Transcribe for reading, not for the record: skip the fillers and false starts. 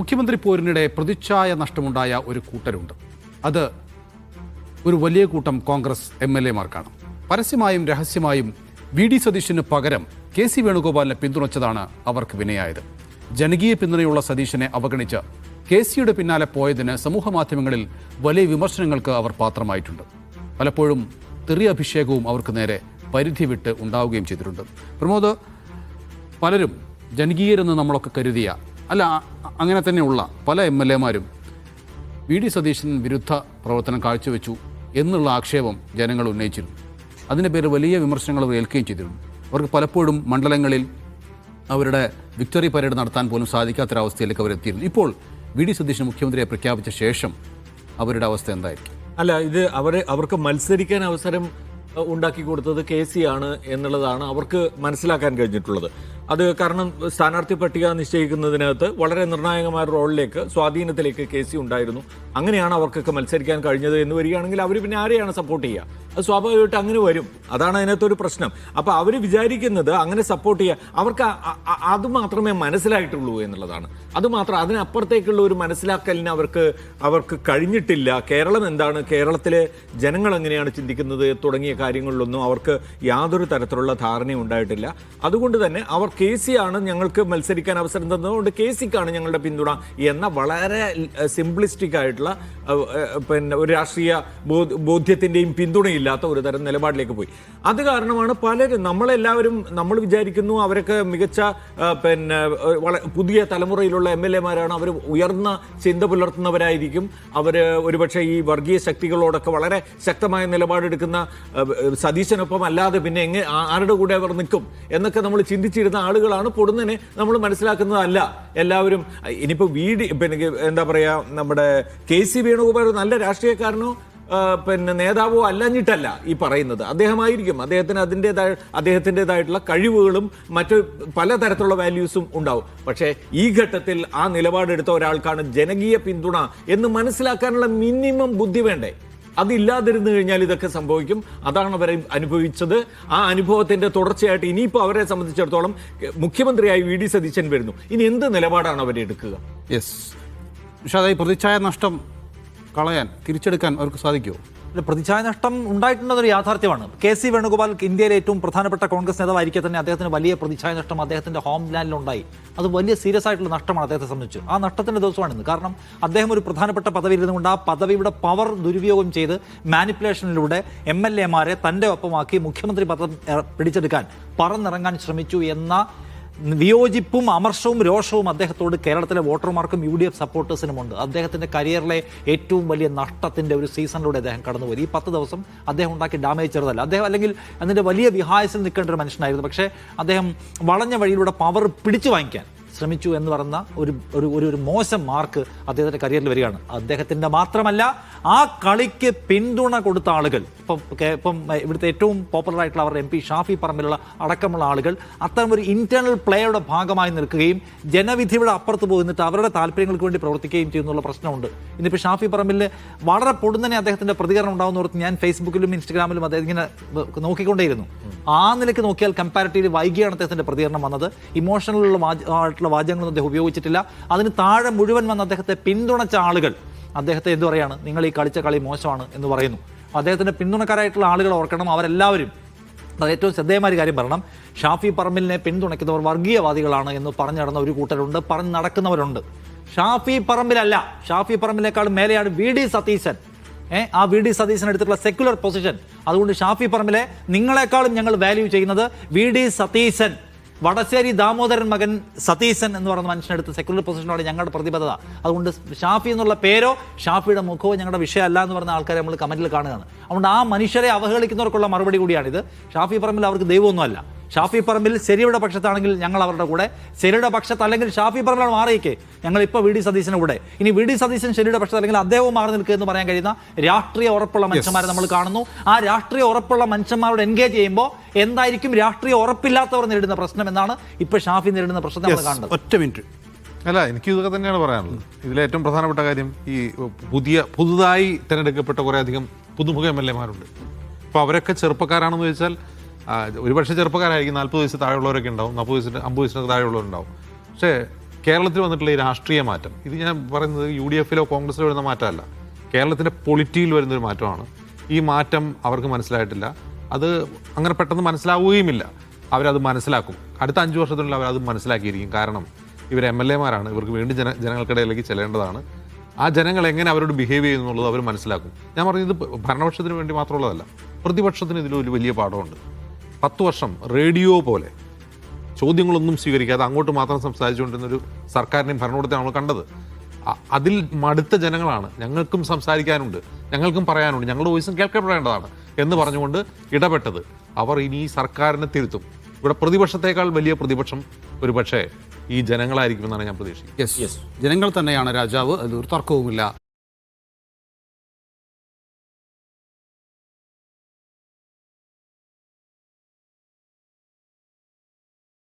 മുഖ്യമന്ത്രി പോരിനിടെ പ്രതിച്ഛായ നഷ്ടമുണ്ടായ ഒരു കൂട്ടരുണ്ട്. അത് ഒരു വലിയ കൂട്ടം കോൺഗ്രസ് MLA-മാർക്കാണ്. പരസ്യമായും രഹസ്യമായും VD സതീശന് പകരം KC വേണുഗോപാലിനെ പിന്തുണച്ചതാണ് അവർക്ക് വിനയായത്. ജനകീയ പിന്തുണയുള്ള സതീശനെ അവഗണിച്ച് KCയുടെ പിന്നാലെ പോയതിന് സമൂഹമാധ്യമങ്ങളിൽ വലിയ വിമർശനങ്ങൾക്ക് അവർ പാത്രമായിട്ടുണ്ട്. പലപ്പോഴും തെറി അഭിഷേകവും അവർക്ക് നേരെ പരിധി വിട്ട് ഉണ്ടാവുകയും ചെയ്തിട്ടുണ്ട്. പ്രമോദ്, പലരും ജനകീയരെന്ന് നമ്മളൊക്കെ കരുതിയ, അല്ല അങ്ങനെ തന്നെയുള്ള പല MLA-മാരും VD സതീശൻ വിരുദ്ധ പ്രവർത്തനം കാഴ്ചവെച്ചു എന്നുള്ള ആക്ഷേപം ജനങ്ങൾ ഉന്നയിച്ചിരുന്നു. അതിൻ്റെ പേര് വലിയ വിമർശനങ്ങൾ അവർ ഏൽക്കുകയും ചെയ്തിരുന്നു. അവർക്ക് പലപ്പോഴും മണ്ഡലങ്ങളിൽ അവരുടെ വിക്ടറി പരേഡ് നടത്താൻ പോലും സാധിക്കാത്തൊരവസ്ഥയിലേക്ക് അവരെത്തിയിരുന്നു. ഇപ്പോൾ VD സതീശൻ മുഖ്യമന്ത്രിയെ പ്രഖ്യാപിച്ച ശേഷം അവരുടെ അവസ്ഥ എന്തായിരിക്കും? അല്ല, ഇത് അവർക്ക് മത്സരിക്കാൻ അവസരം ഉണ്ടാക്കി കൊടുത്തത് KC ആണ് എന്നുള്ളതാണ് അവർക്ക് മനസ്സിലാക്കാൻ കഴിഞ്ഞിട്ടുള്ളത്. അത് കാരണം സ്ഥാനാർത്ഥി പട്ടിക നിശ്ചയിക്കുന്നതിനകത്ത് വളരെ നിർണായകമായ റോളിലേക്ക്, സ്വാധീനത്തിലേക്ക് KC ഉണ്ടായിരുന്നു. അങ്ങനെയാണ് അവർക്കൊക്കെ മത്സരിക്കാൻ കഴിഞ്ഞത് എന്ന് വരികയാണെങ്കിൽ അവർ പിന്നെ ആരെയാണ് സപ്പോർട്ട് ചെയ്യുക? അത് സ്വാഭാവികമായിട്ട് അങ്ങനെ വരും. അതാണ് അതിനകത്തൊരു പ്രശ്നം. അപ്പോൾ അവർ വിചാരിക്കുന്നത് അങ്ങനെ സപ്പോർട്ട് ചെയ്യുക, അവർക്ക് അത് മാത്രമേ മനസ്സിലായിട്ടുള്ളൂ എന്നുള്ളതാണ്. അതുമാത്രം, അതിനപ്പുറത്തേക്കുള്ള ഒരു മനസ്സിലാക്കലിന് അവർക്ക് കഴിഞ്ഞിട്ടില്ല. കേരളം എന്താണ്, കേരളത്തിലെ ജനങ്ങൾ എങ്ങനെയാണ് ചിന്തിക്കുന്നത് തുടങ്ങിയ കാര്യങ്ങളിലൊന്നും അവർക്ക് യാതൊരു തരത്തിലുള്ള ധാരണയും ഉണ്ടായിട്ടില്ല. അതുകൊണ്ട് തന്നെ അവർ KC ആണ് ഞങ്ങൾക്ക് മത്സരിക്കാൻ അവസരം തന്നതുകൊണ്ട് KCക്കാണ് ഞങ്ങളുടെ പിന്തുണ എന്ന വളരെ സിംപ്ലിസ്റ്റിക് ആയിട്ടുള്ള പിന്നെ ഒരു രാഷ്ട്രീയ ബോധ്യത്തിൻ്റെയും പിന്തുണയില്ലാത്ത ഒരു തരം നിലപാടിലേക്ക് പോയി. അത് കാരണമാണ് പലരും, നമ്മൾ വിചാരിക്കുന്നു അവരൊക്കെ മികച്ച പിന്നെ പുതിയ തലമുറയിലുള്ള MLA-മാരാണ്, അവർ ഉയർന്ന ചിന്ത പുലർത്തുന്നവരായിരിക്കും, അവർ ഒരുപക്ഷെ ഈ വർഗീയ ശക്തികളോടൊക്കെ വളരെ ശക്തമായ നിലപാടെടുക്കുന്ന സതീശനൊപ്പം അല്ലാതെ പിന്നെ ആരുടെ കൂടെ അവർ നിൽക്കും എന്നൊക്കെ നമ്മൾ ചിന്തിച്ചിരുന്ന ആളുകളാണ്. പൊടുന്നതിനെ നമ്മൾ മനസ്സിലാക്കുന്നതല്ല എല്ലാവരും. ഇനിയിപ്പോൾ പിന്നെ എന്താ പറയുക, നമ്മുടെ KC വേണുഗോപാൽ നല്ല രാഷ്ട്രീയക്കാരനോ പിന്നെ നേതാവോ അല്ലഞ്ഞിട്ടല്ല ഈ പറയുന്നത്. അദ്ദേഹമായിരിക്കും, അദ്ദേഹത്തിൻ്റെതായിട്ടുള്ള കഴിവുകളും മറ്റ് പലതരത്തിലുള്ള വാല്യൂസും ഉണ്ടാവും. പക്ഷേ ഈ ഘട്ടത്തിൽ ആ നിലപാടെടുത്ത ഒരാൾക്കാണ് ജനകീയ പിന്തുണ എന്ന് മനസ്സിലാക്കാനുള്ള മിനിമം ബുദ്ധി വേണ്ടേ? അതില്ലാതിരുന്നു കഴിഞ്ഞാൽ ഇതൊക്കെ സംഭവിക്കും. അതാണ് അവരെ അനുഭവിച്ചത്. ആ അനുഭവത്തിന്റെ തുടർച്ചയായിട്ട് ഇനിയിപ്പോൾ അവരെ സംബന്ധിച്ചിടത്തോളം മുഖ്യമന്ത്രിയായി VD സതീശൻ വരുന്നു. ഇനി എന്ത് നിലപാടാണ് അവരെടുക്കുക? പക്ഷേ അതായത് പ്രതിച്ഛായ നഷ്ടം കളയാൻ, തിരിച്ചെടുക്കാൻ അവർക്ക് സാധിക്കുമോ? പ്രതിച്ഛായ നഷ്ടം ഉണ്ടായിട്ടുണ്ടെന്നൊരു യാഥാർത്ഥ്യമാണ്. KC വേണുഗോപാൽ ഇന്ത്യയിലെ ഏറ്റവും പ്രധാനപ്പെട്ട കോൺഗ്രസ് നേതാവായിരിക്കെ തന്നെ അദ്ദേഹത്തിന് വലിയ പ്രതിച്ഛായ നഷ്ടം അദ്ദേഹത്തിന്റെ ഹോം ലാൻഡിലുണ്ടായി. അത് വലിയ സീരിയസ് ആയിട്ടുള്ള നഷ്ടമാണ് അദ്ദേഹത്തെ സംബന്ധിച്ച്. ആ നഷ്ടത്തിന്റെ ദിവസമാണിന്ന്. കാരണം അദ്ദേഹം ഒരു പ്രധാനപ്പെട്ട പദവിയിൽ ഇരുന്നുകൊണ്ട് ആ പദവിയുടെ പവർ ദുരുപയോഗം ചെയ്ത് മാനിപ്പുലേഷനിലൂടെ MLA-മാരെ തൻ്റെ ഒപ്പമാക്കി മുഖ്യമന്ത്രി പദം പിടിച്ചെടുക്കാൻ പറന്നിറങ്ങാൻ ശ്രമിച്ചു എന്ന വിയോജിപ്പും അമർഷവും രോഷവും അദ്ദേഹത്തോട് കേരളത്തിലെ വോട്ടർമാർക്കും UDF സപ്പോർട്ടേഴ്സിനുമുണ്ട്. അദ്ദേഹത്തിൻ്റെ കരിയറിലെ ഏറ്റവും വലിയ നഷ്ടത്തിൻ്റെ ഒരു സീസണിലൂടെ അദ്ദേഹം കടന്നുപോയി. ഈ 10 ദിവസം അദ്ദേഹം ഉണ്ടാക്കിയ ഡാമേജ് ചെറുതല്ല. അദ്ദേഹം അല്ലെങ്കിൽ അതിൻ്റെ വലിയ വിഹായസിൽ നിൽക്കേണ്ട ഒരു മനുഷ്യനായിരുന്നു. പക്ഷേ അദ്ദേഹം വളഞ്ഞ വഴിയിലൂടെ പവർ പിടിച്ചു വാങ്ങിക്കാൻ ശ്രമിച്ചു എന്ന് പറയുന്ന ഒരു മോശം മാർക്ക് അദ്ദേഹത്തിൻ്റെ കരിയറിൽ വരികയാണ്. അദ്ദേഹത്തിൻ്റെ മാത്രമല്ല, ആ കളിക്ക് പിന്തുണ കൊടുത്ത ആളുകൾ, ഇപ്പം ഇവിടുത്തെ ഏറ്റവും പോപ്പുലർ ആയിട്ടുള്ള അവരുടെ MP ഷാഫി പറമ്പിലുള്ള അടക്കമുള്ള ആളുകൾ അത്തരം ഒരു ഇന്റേണൽ പ്ലേയുടെ ഭാഗമായി നിൽക്കുകയും ജനവിധിയുടെ അപ്പുറത്ത് പോയിട്ട് അവരുടെ താല്പര്യങ്ങൾക്ക് വേണ്ടി പ്രവർത്തിക്കുകയും ചെയ്യുന്നുള്ള പ്രശ്നമുണ്ട്. ഇന്നിപ്പോൾ ഷാഫി പറമ്പിൽ വളരെ പൊടുന്നനെ അദ്ദേഹത്തിൻ്റെ പ്രതികരണം ഉണ്ടാകുന്നോർത്ത് ഞാൻ ഫേസ്ബുക്കിലും ഇൻസ്റ്റഗ്രാമിലും അദ്ദേഹം ഇങ്ങനെ നോക്കിക്കൊണ്ടേയിരുന്നു. ആ നിലയ്ക്ക് നോക്കിയാൽ കമ്പാരിറ്റീവ്ലി വൈകിയാണ് അദ്ദേഹത്തിൻ്റെ പ്രതികരണം വന്നത്. ഇമോഷണലുള്ള ആയിട്ടുള്ള വാചകങ്ങളൊന്നും അദ്ദേഹം ഉപയോഗിച്ചിട്ടില്ല. അതിന് താഴെ മുഴുവൻ വന്ന് അദ്ദേഹത്തെ പിന്തുണച്ച ആളുകൾ അദ്ദേഹത്തെ എന്ത് പറയാണ്, നിങ്ങൾ ഈ കളിച്ച കളി മോശമാണ് എന്ന് പറയുന്നു. അദ്ദേഹത്തിൻ്റെ പിന്തുണക്കാരായിട്ടുള്ള ആളുകൾ ഓർക്കണം, അവരെല്ലാവരും അത് ഏറ്റവും ശ്രദ്ധേയമായ കാര്യം പറയണം. ഷാഫി പറമ്പിലിനെ പിന്തുണയ്ക്കുന്നവർ വർഗീയവാദികളാണ് എന്ന് പറഞ്ഞു നടന്ന ഒരു കൂട്ടരുണ്ട്, പറഞ്ഞ് നടക്കുന്നവരുണ്ട്. ഷാഫി പറമ്പിലല്ല, ഷാഫി പറമ്പിലിനേക്കാളും മേലെയാണ് VD സതീശൻ. ആ VD സതീശൻ എടുത്തിട്ടുള്ള സെക്യുലർ പൊസിഷൻ. അതുകൊണ്ട് ഷാഫി പറമ്പിലെ നിങ്ങളെക്കാളും ഞങ്ങൾ വാല്യൂ ചെയ്യുന്നത് VD സതീശൻ, വടശ്ശേരി ദാമോദരൻ മകൻ സതീശൻ എന്ന് പറയുന്ന മനുഷ്യനെടുത്ത് സെക്യുലർ പൊസിഷനോടെ ഞങ്ങളുടെ പ്രതിബദ്ധത. അതുകൊണ്ട് ഷാഫി എന്നുള്ള പേരോ ഷാഫിയുടെ മുഖമോ ഞങ്ങളുടെ വിഷയമല്ല എന്ന് പറയുന്ന ആൾക്കാരെ നമ്മൾ കമന്റിൽ കാണുകയാണ്. അതുകൊണ്ട് ആ മനുഷ്യരെ അവഹേളിക്കുന്നവർക്കുള്ള മറുപടി കൂടിയാണിത്. ഷാഫി പറമ്പിൽ അവർക്ക് ദൈവമൊന്നുമല്ല. ഷാഫി പറമ്പിൽ ശരിയുടെ പക്ഷത്താണെങ്കിൽ ഞങ്ങൾ അവരുടെ കൂടെ, ശരിയുടെ പക്ഷത്ത് അല്ലെങ്കിൽ ഷാഫി പറമ്പിലാണ് മാറിയേക്കെ ഞങ്ങൾ ഇപ്പോൾ VD സതീശൻ്റെ കൂടെ. ഇനി VD സതീശൻ ശരിയുടെ പക്ഷത്ത് അല്ലെങ്കിൽ അദ്ദേഹവും മാറി നിൽക്കുക എന്ന് പറയാൻ കഴിയുന്ന രാഷ്ട്രീയ ഉറപ്പുള്ള മനുഷ്യന്മാരെ നമ്മൾ കാണുന്നു. ആ രാഷ്ട്രീയ ഉറപ്പുള്ള മനുഷ്യന്മാരോട് എൻഗേജ് ചെയ്യുമ്പോൾ എന്തായിരിക്കും രാഷ്ട്രീയ ഉറപ്പില്ലാത്തവർ നേരിടുന്ന പ്രശ്നം എന്നാണ് ഇപ്പോൾ ഷാഫി നേരിടുന്ന പ്രശ്നം നമ്മൾ കാണുന്നത്. ഒറ്റ മിനിറ്റ്. അല്ല, എനിക്ക് ഇതൊക്കെ തന്നെയാണ് പറയാനുള്ളത്. ഇതിലേറ്റവും പ്രധാനപ്പെട്ട കാര്യം ഈ പുതുതായി തിരഞ്ഞെടുക്കപ്പെട്ട കുറേയധികം പുതുമുഖ MLA-മാരുണ്ട്. അപ്പോൾ അവരൊക്കെ ചെറുപ്പക്കാരാണെന്ന് വെച്ചാൽ ഒരുപക്ഷെ ചെറുപ്പക്കാരായിരിക്കും, 40 വയസ്സ് താഴെയുള്ളവരൊക്കെ ഉണ്ടാവും, 40 വയസ്സിന് 50 വയസ്സിനൊക്കെ താഴെയുള്ളവരുണ്ടാവും. പക്ഷേ കേരളത്തിൽ വന്നിട്ടുള്ള ഈ രാഷ്ട്രീയ മാറ്റം, ഇത് ഞാൻ പറയുന്നത് UDF-ലോ കോൺഗ്രസിലോ വരുന്ന മാറ്റമല്ല, കേരളത്തിൻ്റെ പൊളിറ്റിയിൽ വരുന്നൊരു മാറ്റമാണ്. ഈ മാറ്റം അവർക്ക് മനസ്സിലായിട്ടില്ല. അത് അങ്ങനെ പെട്ടെന്ന് മനസ്സിലാവുകയുമില്ല. അവരത് മനസ്സിലാക്കും. അടുത്ത 5 വർഷത്തിനുള്ളിൽ അവരത് മനസ്സിലാക്കിയിരിക്കും. കാരണം ഇവർ MLA-മാരാണ്, ഇവർക്ക് വീണ്ടും ജനങ്ങൾക്കിടയിലേക്ക് ചെല്ലേണ്ടതാണ്. ആ ജനങ്ങൾ എങ്ങനെ അവരോട് ബിഹേവ് ചെയ്യുന്നു എന്നുള്ളത് അവർ മനസ്സിലാക്കും. ഞാൻ പറഞ്ഞത് ഭരണപക്ഷത്തിന് വേണ്ടി മാത്രമുള്ളതല്ല, പ്രതിപക്ഷത്തിന് ഇതിലൊരു വലിയ പാഠമുണ്ട്. 10 വർഷം റേഡിയോ പോലെ ചോദ്യങ്ങളൊന്നും സ്വീകരിക്കാതെ അങ്ങോട്ട് മാത്രം സംസാരിച്ചുകൊണ്ടിരുന്നൊരു സർക്കാരിനെയും ഭരണകൂടത്തെ നമ്മൾ കണ്ടത്. അതിൽ മടുത്ത ജനങ്ങളാണ്. ഞങ്ങൾക്കും സംസാരിക്കാനുണ്ട്, ഞങ്ങൾക്കും പറയാനുണ്ട്, ഞങ്ങളുടെ വോയിസും കേൾക്കപ്പെടേണ്ടതാണ് എന്ന് പറഞ്ഞുകൊണ്ട് ഇടപെട്ടത്. അവർ ഇനി ഈ സർക്കാരിനെ തിരുത്തും. ഇവിടെ പ്രതിപക്ഷത്തേക്കാൾ വലിയ പ്രതിപക്ഷം ഒരു പക്ഷേ ഈ ജനങ്ങളായിരിക്കുമെന്നാണ് ഞാൻ പ്രതീക്ഷിക്കുന്നത്. യെസ്, ജനങ്ങൾ തന്നെയാണ് രാജാവ്, അതിലൊരു തർക്കവുമില്ല.